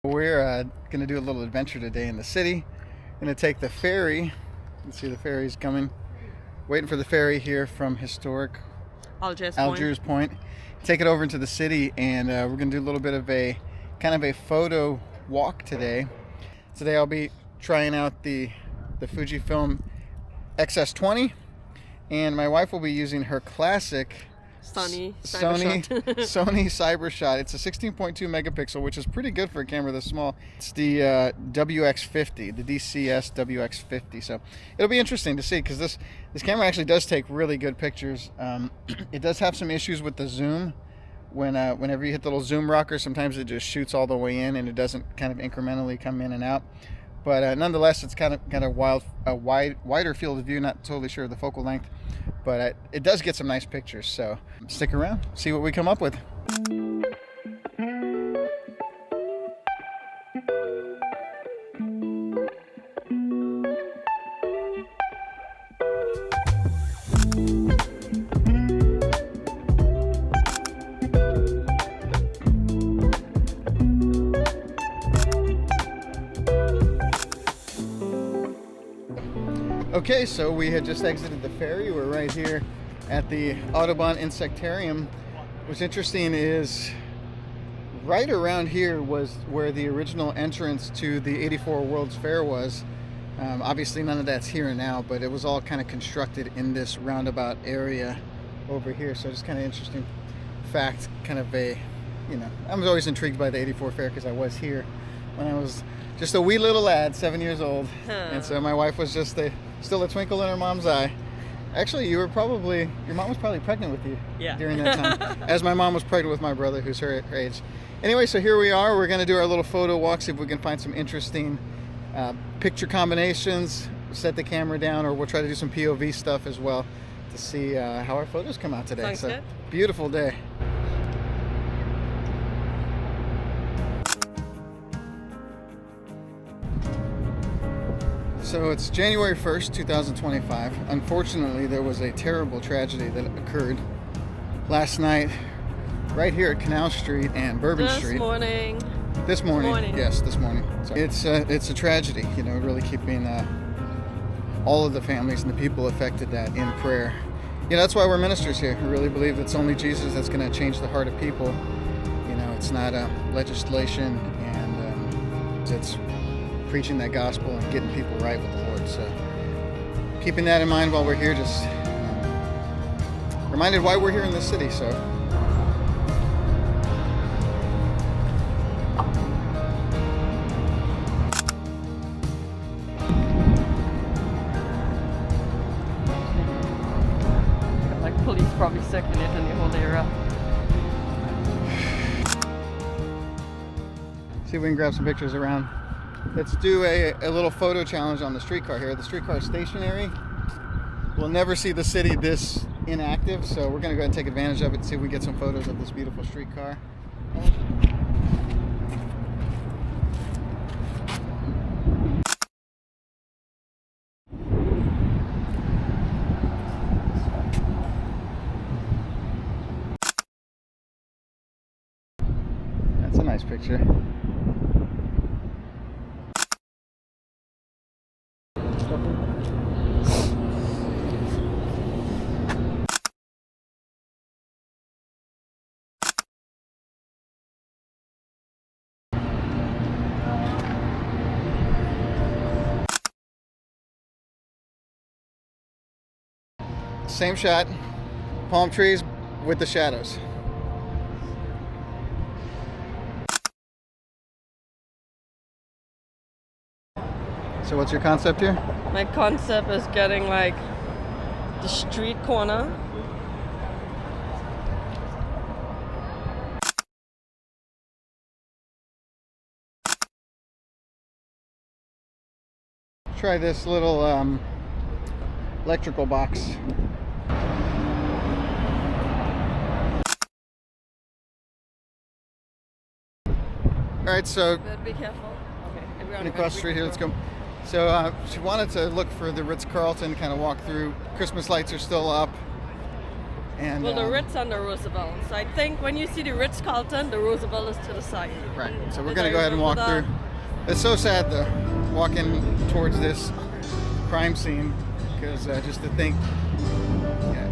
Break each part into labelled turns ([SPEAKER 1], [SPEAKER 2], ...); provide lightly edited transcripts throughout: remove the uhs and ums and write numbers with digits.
[SPEAKER 1] We're going to do a little adventure today in the city. Going to take the ferry. You can see the ferry's coming. Waiting for the ferry here from historic Algiers Point. Take it over into the city, and we're going to do a little bit of a kind of a photo walk today. Today I'll be trying out the Fujifilm XS20, and my wife will be using her classic
[SPEAKER 2] Sony
[SPEAKER 1] CyberShot. It's a 16.2 megapixel, which is pretty good for a camera this small. It's the WX50, the DCS WX50. So it'll be interesting to see, because this camera actually does take really good pictures. It does have some issues with the zoom. Whenever you hit the little zoom rocker, sometimes it just shoots all the way in and it doesn't kind of incrementally come in and out. But nonetheless, it's kind of wider field of view. Not totally sure of the focal length, but it does get some nice pictures. So stick around, see what we come up with. Okay, so we had just exited the ferry. We're right here at the Audubon Insectarium. What's interesting is right around here was where the original entrance to the '84 World's Fair was. Obviously none of that's here now, but it was all kind of constructed in this roundabout area over here. So just kind of interesting fact, kind of a, I was always intrigued by the '84 fair because I was here when I was just a wee little lad, 7 years old. And so my wife was just still a twinkle in her mom's eye. Actually, your mom was probably pregnant with you during that time, as my mom was pregnant with my brother, who's her age. Anyway, so here we are. We're going to do our little photo walk, see if we can find some interesting picture combinations, set the camera down, or we'll try to do some POV stuff as well to see how our photos come out today.
[SPEAKER 2] Sounds good.
[SPEAKER 1] Beautiful day. So it's January 1st, 2025. Unfortunately, there was a terrible tragedy that occurred last night right here at Canal Street and Bourbon Street. This morning. Yes, this morning. So it's a tragedy, really keeping all of the families and the people affected that in prayer. That's why we're ministers here. We really believe it's only Jesus that's going to change the heart of people. It's not legislation, and it's preaching that gospel and getting people right with the Lord. So keeping that in mind while we're here, just reminded why we're here in this city. So
[SPEAKER 2] like police probably second it and the whole area.
[SPEAKER 1] see if we can grab some pictures around. Let's do a little photo challenge on the streetcar here. The streetcar is stationary. We'll never see the city this inactive, so we're going to go ahead and take advantage of it and see if we get some photos of this beautiful streetcar. That's a nice picture. Same shot, palm trees with the shadows. So what's your concept here?
[SPEAKER 2] My concept is getting like the street corner.
[SPEAKER 1] Try this little electrical box. All right, so
[SPEAKER 2] Be careful. Okay.
[SPEAKER 1] across the street here, let's go. So she wanted to look for the Ritz-Carlton, kind of walk through. Christmas lights are still up. And
[SPEAKER 2] Well, the Ritz and the Roosevelt. So I think when you see the Ritz-Carlton, the Roosevelt is to the side.
[SPEAKER 1] Right. So we're gonna go ahead and walk through. It's so sad though, walking towards this crime scene, because just to think,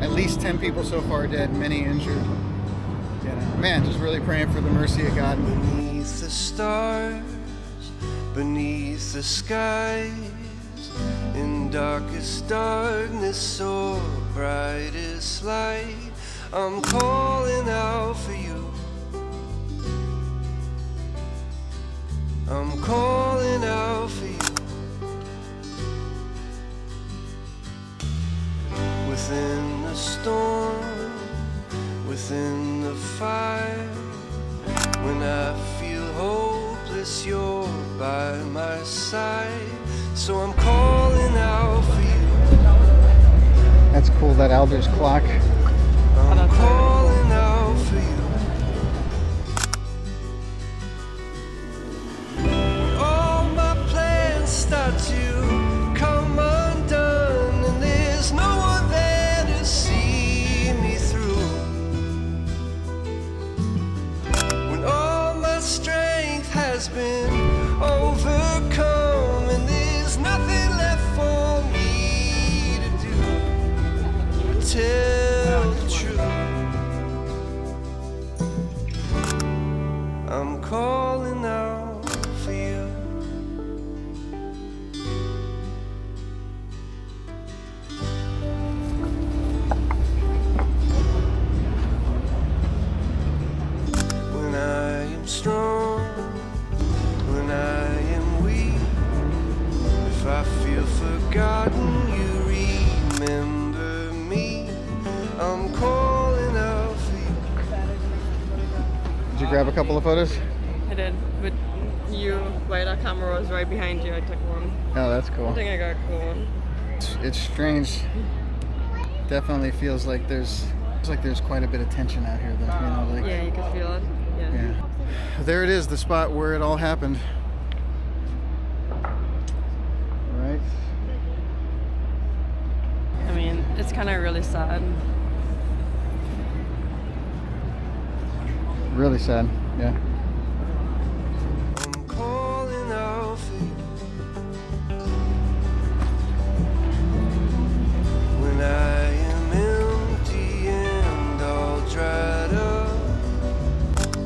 [SPEAKER 1] at least 10 people so far dead, many injured. You know, man, just really praying for the mercy of God.
[SPEAKER 3] Beneath the stars, beneath the skies, in darkest darkness or brightest light, I'm calling out for you. I'm calling out for you. Within the storm, within the fire, when I feel hopeless, you're by my side. So I'm calling out for you.
[SPEAKER 1] That's cool, that Alder's clock.
[SPEAKER 3] I'm calling out for you. All my plans start to come undone, and there's no one there to see me through. When all my strength has been overcome, and there's nothing left for me to do but tell the truth. I'm calling out for you. When I am strong, when I am weak, if I feel forgotten, you remember me. I'm calling out for you.
[SPEAKER 1] Did you grab a couple of photos?
[SPEAKER 2] I did. But you, right, that camera was right behind you. I took one.
[SPEAKER 1] Oh, that's
[SPEAKER 2] I
[SPEAKER 1] cool.
[SPEAKER 2] think I got a cool one.
[SPEAKER 1] It's strange. Definitely feels like there's quite a bit of tension out here, though. You know, like,
[SPEAKER 2] Yeah, you can feel it. Yeah.
[SPEAKER 1] yeah. There it is, the spot where it all happened. Right.
[SPEAKER 2] I mean, it's kind of really sad.
[SPEAKER 1] Really sad. Yeah.
[SPEAKER 3] I'm calling out for you. When I am empty and all dried up,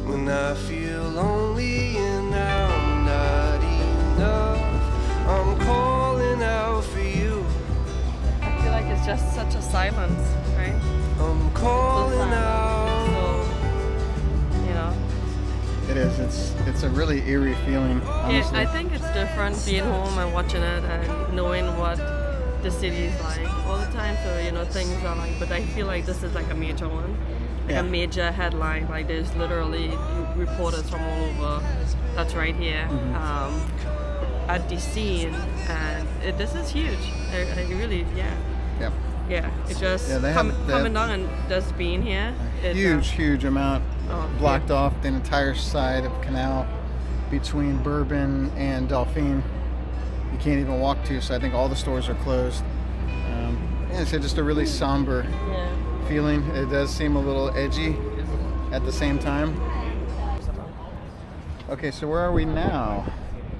[SPEAKER 3] when I feel lonely and I'm not enough, I'm calling out for you.
[SPEAKER 2] I feel like it's just such a silence, right?
[SPEAKER 3] I'm calling out.
[SPEAKER 2] So, you know.
[SPEAKER 1] It is. It's a really eerie feeling, honestly.
[SPEAKER 2] I think it's different being home and watching it and knowing what the city is like all the time. So, you know, things are like, but I feel like this is like a major one. Like
[SPEAKER 1] Yeah.
[SPEAKER 2] a major headline. Like there's literally reporters from all over that's right here at the scene. And this is huge. I really, yeah.
[SPEAKER 1] Yep.
[SPEAKER 2] Yeah, it just
[SPEAKER 1] Yeah, they
[SPEAKER 2] coming
[SPEAKER 1] have
[SPEAKER 2] down and just being here.
[SPEAKER 1] Huge amount blocked
[SPEAKER 2] yeah.
[SPEAKER 1] off the entire side of canal between Bourbon and Dauphine. You can't even walk to, so I think all the stores are closed. Yeah, it's just a really somber
[SPEAKER 2] Yeah.
[SPEAKER 1] feeling. It does seem a little edgy at the same time. Okay, so where are we now?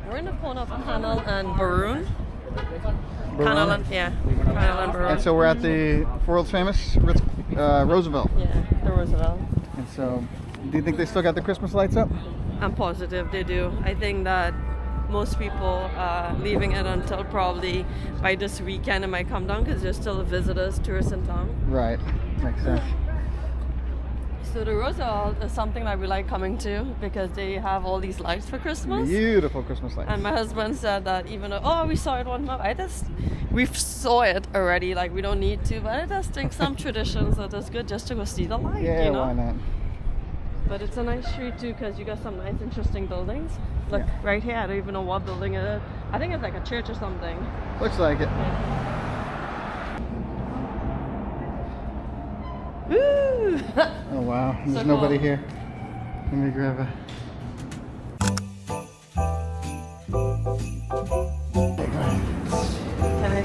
[SPEAKER 2] We're in the corner of Canal and Baroon.
[SPEAKER 1] Baroon?
[SPEAKER 2] Canal and Canal and Baroon.
[SPEAKER 1] And so we're at the world's famous Roosevelt.
[SPEAKER 2] Yeah, the Roosevelt.
[SPEAKER 1] And so, do you think they still got the Christmas lights up?
[SPEAKER 2] I'm positive they do. I think that most people are leaving it until probably by this weekend it might come down because there's still visitors, tourists in town.
[SPEAKER 1] Right, makes sense.
[SPEAKER 2] So the Roosevelt is something that we like coming to because they have all these lights for Christmas.
[SPEAKER 1] Beautiful Christmas lights.
[SPEAKER 2] And my husband said that even though, we saw it one month, we saw it already, like we don't need to, but I just think some traditions that it's good just to go see the light,
[SPEAKER 1] Yeah,
[SPEAKER 2] you know?
[SPEAKER 1] why not?
[SPEAKER 2] But it's a nice street too because you got some nice interesting buildings. Look,
[SPEAKER 1] Yeah.
[SPEAKER 2] right here, I don't even know what building it is. I think it's like a church or something.
[SPEAKER 1] Looks like it.
[SPEAKER 2] Woo!
[SPEAKER 1] Oh wow, there's
[SPEAKER 2] So
[SPEAKER 1] nobody
[SPEAKER 2] cool.
[SPEAKER 1] here. Let me grab a...
[SPEAKER 2] Can I?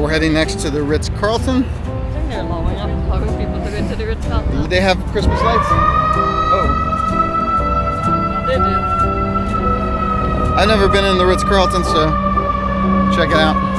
[SPEAKER 1] we're heading next to the Ritz-Carlton.
[SPEAKER 2] I think they're allowing people to go into the Ritz-Carlton.
[SPEAKER 1] They have Christmas lights. Oh,
[SPEAKER 2] They do.
[SPEAKER 1] I've never been in the Ritz-Carlton, so check it out.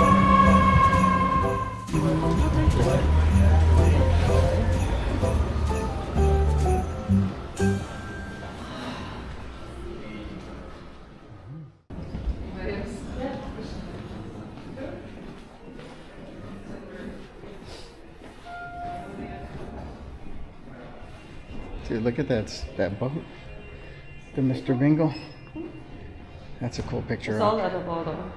[SPEAKER 1] Dude, look at that boat. The Mr. Bingle. That's a cool picture.
[SPEAKER 2] It's all at the bottom.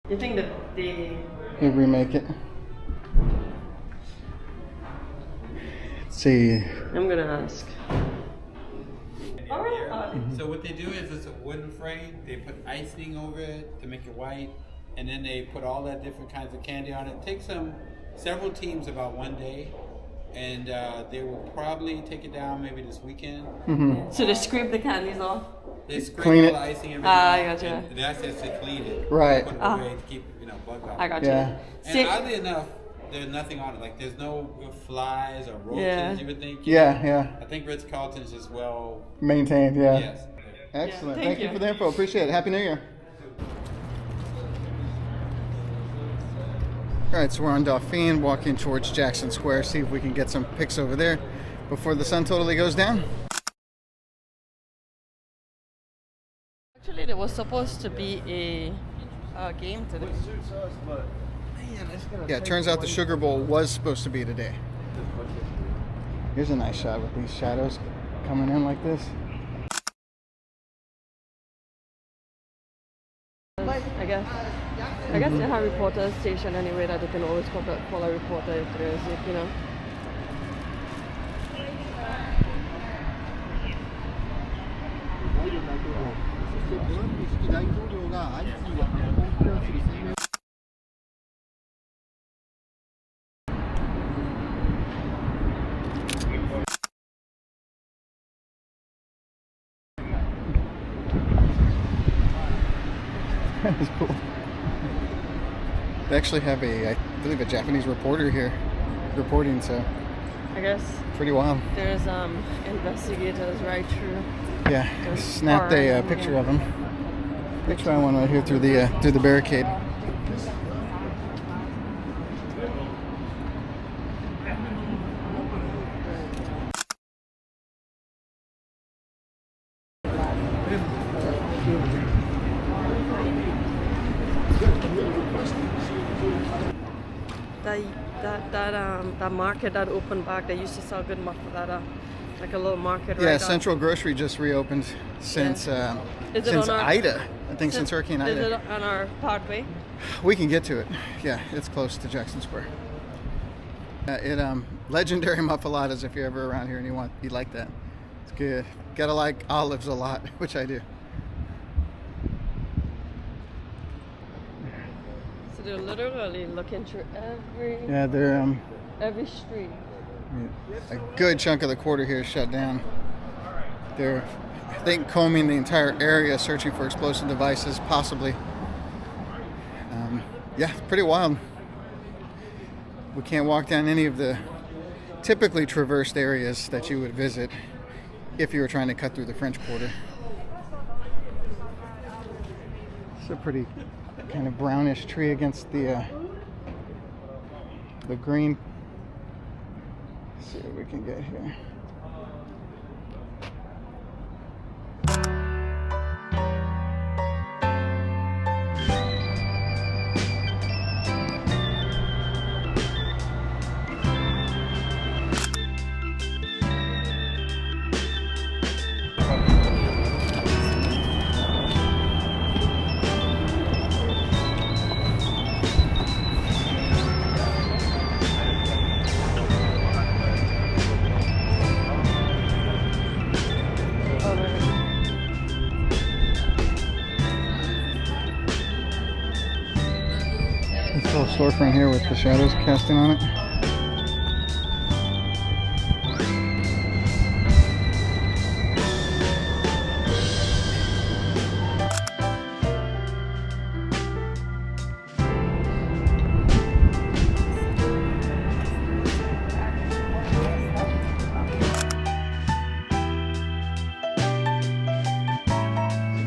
[SPEAKER 2] You think that they
[SPEAKER 1] remake it. Let's see.
[SPEAKER 2] I'm gonna ask.
[SPEAKER 4] So what they do is it's a wooden frame. They put icing over it to make it white, and then they put all that different kinds of candy on it. It takes them several teams about one day, and they will probably take it down maybe this weekend.
[SPEAKER 2] So they scrape the candies off.
[SPEAKER 4] They scrape
[SPEAKER 1] Clean
[SPEAKER 4] all
[SPEAKER 1] it.
[SPEAKER 4] the icing and
[SPEAKER 2] I
[SPEAKER 4] everything.
[SPEAKER 2] gotcha.
[SPEAKER 4] And that's just to clean it.
[SPEAKER 1] Right.
[SPEAKER 4] Put it away to keep bugs off.
[SPEAKER 2] I got
[SPEAKER 1] Yeah.
[SPEAKER 2] you.
[SPEAKER 4] And oddly enough, there's nothing on it. Like there's no flies or roaches.
[SPEAKER 2] Yeah.
[SPEAKER 4] You would think.
[SPEAKER 1] Yeah.
[SPEAKER 4] I think Ritz-Carlton's is well.
[SPEAKER 1] Maintained, yeah.
[SPEAKER 4] Yes.
[SPEAKER 1] Excellent.
[SPEAKER 2] Yeah,
[SPEAKER 1] thank you for the info. Appreciate it. Happy New Year. All right, so we're on Dauphine, walking towards Jackson Square. See if we can get some pics over there before the sun totally goes down.
[SPEAKER 2] Actually, there was supposed to be a game today.
[SPEAKER 1] Yeah, it turns out the Sugar Bowl was supposed to be today. Here's a nice shot with these shadows coming in like this.
[SPEAKER 2] I guess they have reporter station anyway that they can always call a reporter if there is, you know.
[SPEAKER 1] That is cool. They actually have I believe a Japanese reporter here reporting, so
[SPEAKER 2] I guess
[SPEAKER 1] pretty wild.
[SPEAKER 2] there's investigators right through.
[SPEAKER 1] Yeah,
[SPEAKER 2] There's
[SPEAKER 1] snapped a
[SPEAKER 2] far,
[SPEAKER 1] picture of him. Let's try one right here through the barricade.
[SPEAKER 2] That market that opened back, they used to sell good like a little market right
[SPEAKER 1] Yeah,
[SPEAKER 2] up.
[SPEAKER 1] Central Grocery just reopened since
[SPEAKER 2] Is it
[SPEAKER 1] since
[SPEAKER 2] on our-
[SPEAKER 1] Ida. I think since Hurricane
[SPEAKER 2] Is
[SPEAKER 1] Ida.
[SPEAKER 2] it on our pathway?
[SPEAKER 1] We can get to it. Yeah, it's close to Jackson Square. Legendary muffaladas if you're ever around here and you like that. It's good. Gotta like olives a lot, which I do.
[SPEAKER 2] So they're literally looking through
[SPEAKER 1] Yeah, they're
[SPEAKER 2] every street.
[SPEAKER 1] a good chunk of the quarter here is shut down. They're, I think, combing the entire area, searching for explosive devices, possibly. Yeah, pretty wild. We can't walk down any of the typically traversed areas that you would visit if you were trying to cut through the French Quarter. It's a pretty kind of brownish tree against the green. Let's see what we can get here. storefront here with the shadows casting on it.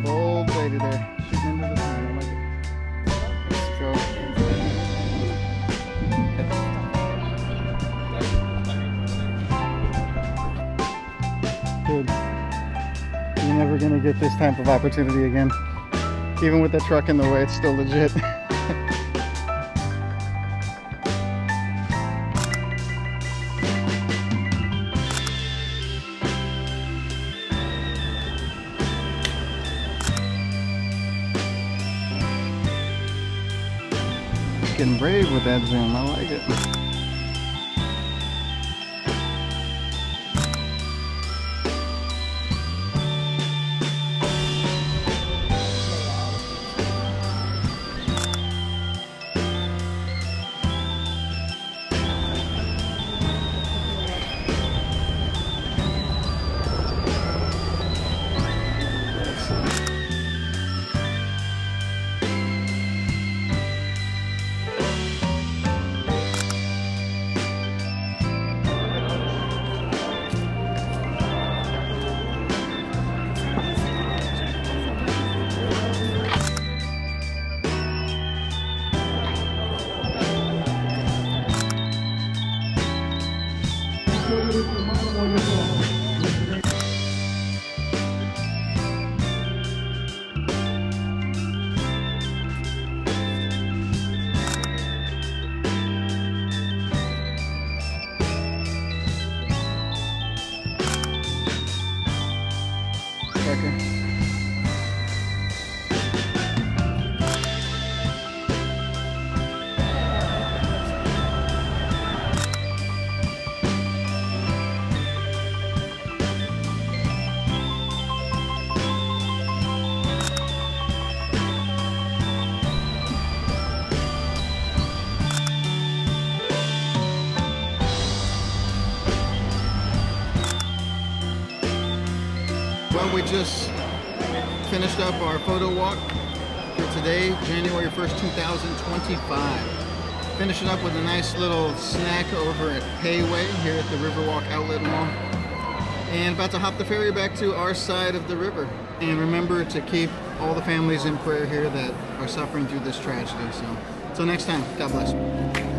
[SPEAKER 1] Bold lady there, shooting into the sun. I like it. Let's go. Dude, you're never gonna get this type of opportunity again. Even with the truck in the way, it's still legit. Getting brave with that zoom, I like it. Well, we just finished up our photo walk for today, January 1st, 2025. Finishing up with a nice little snack over at Payway here at the Riverwalk Outlet Mall. And about to hop the ferry back to our side of the river. And remember to keep all the families in prayer here that are suffering through this tragedy. So, until next time, God bless.